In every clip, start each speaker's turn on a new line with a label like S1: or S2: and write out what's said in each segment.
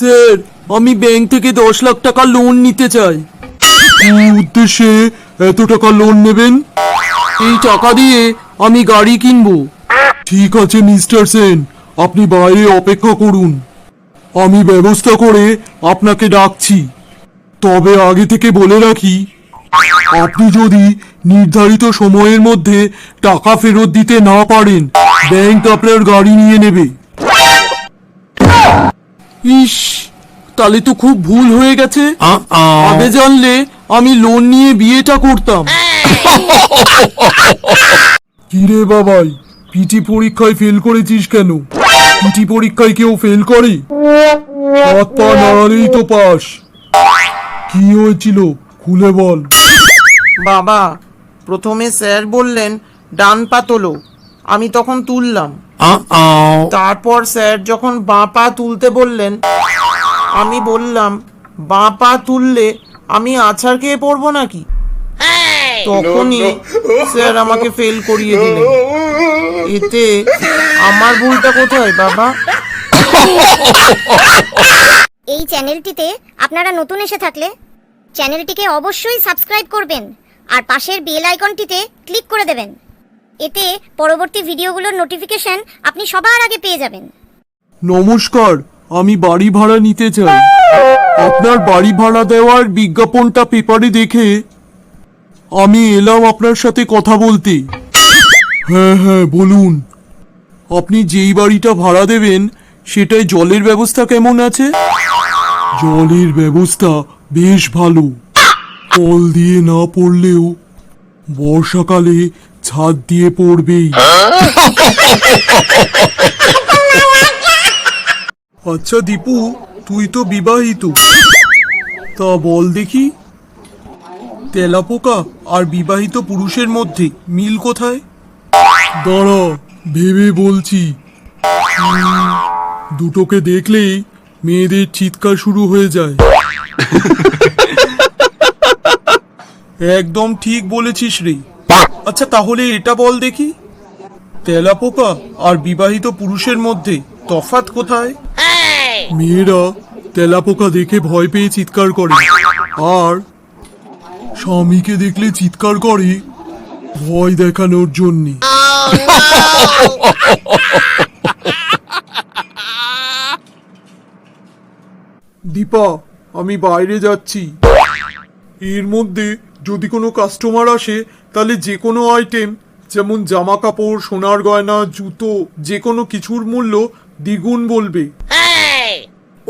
S1: Sir, আমি bank থেকে 10 লাখ টাকা লোন নিতে চাই। কি উদ্দেশ্যে এত টাকা লোন নেবেন? এই টাকা দিয়ে আমি গাড়ি কিনবো। ঠিক আছে মিস্টার সেন, আপনি বাইরে অপেক্ষা করুন, আমি ব্যবস্থা করে আপনাকে ডাকছি। তবে আগে থেকে বলে রাখি, আপনি যদি নির্ধারিত সময়ের মধ্যে টাকা ফেরত দিতে না পারেন, ব্যাংক আপনার গাড়ি নিয়ে নেবে। ইস, তাহলে তো খুব ভুল হয়ে গেছে। আগে জানলে আমি লোন নিয়ে বিয়েটা করতাম। কিরে বাবাই, পিটি পরীক্ষায় ফেল করেছিস কেন? পিটি পরীক্ষায় কেউ ফেল করে? হাত পা নাড়ালেই তো পাস। কি হয়েছিল খুলে বল।
S2: বাবা, প্রথমে স্যার বললেন ডান পা তোলো, আমি তখন তুললাম। তারপর স্যার যখন বাঁ পা তুলতে বললেন, আমি বললাম বাঁ পা তুললে আমি আছাড় খেয়ে পড়বো নাকি? তখনই স্যার আমাকে ফেল করিয়ে দিলেন। এতে আমার ভুলটা কোথায় বাবা?
S3: এই চ্যানেলটিতে আপনারা নতুন এসে থাকলে চ্যানেলটিকে অবশ্যই সাবস্ক্রাইব করবেন আর পাশের বেল আইকনটিতে ক্লিক করে দেবেন। এতে পরবর্তী ভিডিওগুলোর নোটিফিকেশন আপনি সবার আগে পেয়ে যাবেন।
S1: নমস্কার, আমি বাড়ি ভাড়া নিতে চাই। আপনার বাড়ি ভাড়া দেওয়ার বিজ্ঞাপনটা পেপারে দেখে আমি এলাম আপনার সাথে কথা বলতে। হ্যাঁ হ্যাঁ, বলুন। আপনি যেই বাড়িটা ভাড়া দেবেন সেটায় জলের ব্যবস্থা কেমন আছে? জলের ব্যবস্থা বেশ ভালো। কল দিয়ে না পড়লেও বর্ষাকালে ছাদ দিয়ে পড়বেই। আচ্ছা দীপু, তুই তো বিবাহিত, তা বল দেখি, তেলাপোকা আর বিবাহিত পুরুষের মধ্যে মিল কোথায়? দাঁড়া, ভেবে বলছি। দুটোকে দেখলেই মেয়েদের চিৎকার শুরু হয়ে যায়। একদম ঠিক বলেছিস রে। আচ্ছা তাহলে এটা বল দেখি, তেলাপোকা আর বিবাহিত পুরুষের মধ্যে তফাৎ কোথায়? মেয়েরা তেলাপোকা দেখে ভয় পেয়ে চিৎকার করে, আর স্বামীকে দেখলে চিৎকার করে ভয় দেখানোর জন্য। দীপা, আমি বাইরে যাচ্ছি। এর মধ্যে যদি কোনো কাস্টমার আসে তাহলে যে কোনো আইটেম, যেমন জামা কাপড়, সোনার গয়না, জুতো, যে কোনো কিছুর মূল্য দ্বিগুণ বলবে।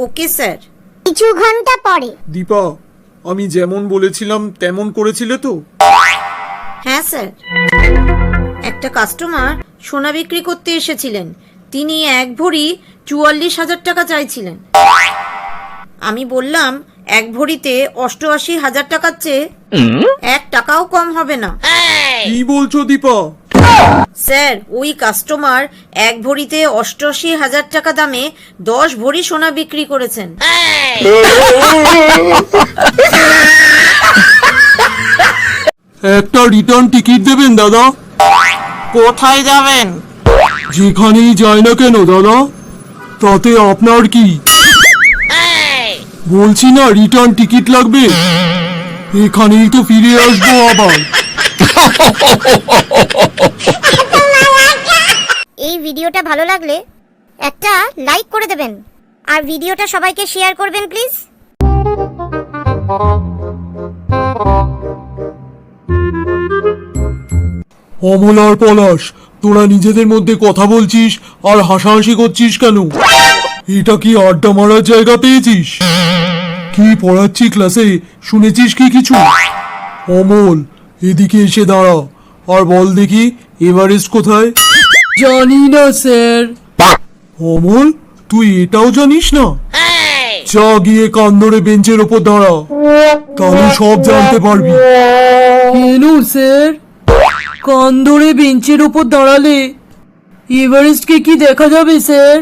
S2: Okay sir.
S3: কিছু ঘন্টা পরে।
S1: দীপা, আমি যেমন বলেছিলাম তেমন করেছিলে তো?
S2: হ্যাঁ স্যার। একটা কাস্টমার সোনা বিক্রি করতে এসেছিলেন, তিনি 1 ভরি 44,000 টাকা চাইছিলেন। আমি বললাম 1 ভরিতে 88,000 টাকার চেয়ে 1 টাকাও কম হবে না।
S1: কি বলছো দীপা?
S2: স্যার, ওই কাস্টমার 1 ভরিতে 88,000 টাকা দামে 10 ভরি সোনা বিক্রি করেছেন।
S1: একটা রিটার্ন টিকিট দেবেন দাদা?
S2: কোথায় যাবেন?
S1: যেখানেই যায় না কেন দাদা, তাতে আপনার কি? বলছি না রিটার্ন টিকিট লাগবে, এখানেই তো ফিরে আসবো আবার।
S3: এই ভিডিওটা ভালো লাগলে একটা লাইক করে দেবেন আর ভিডিওটা সবাইকে শেয়ার করবেন প্লিজ।
S1: অমল আর পলাশ, তোরা নিজেদের মধ্যে কথা বলছিস আর হাসাহাসি করছিস কেন? এটা কি আড্ডা মারার জায়গা পেয়েছিস? কি পড়াচ্ছি ক্লাসে, শুনেছিস কি কিছু? অমল, এদিকে এসে দাঁড়া আর বল দেখি এভারেস্ট কোথায়? জানি না স্যার। অমল, তুই এটাও জানিস না? যা গিয়ে কান ধরে বেঞ্চের ওপর দাঁড়া, তাহলে সব জানতে পারবি। কেন স্যার? কান ধরে বেঞ্চের ওপর দাঁড়ালে এভারেস্টকে কি দেখা যাবে স্যার?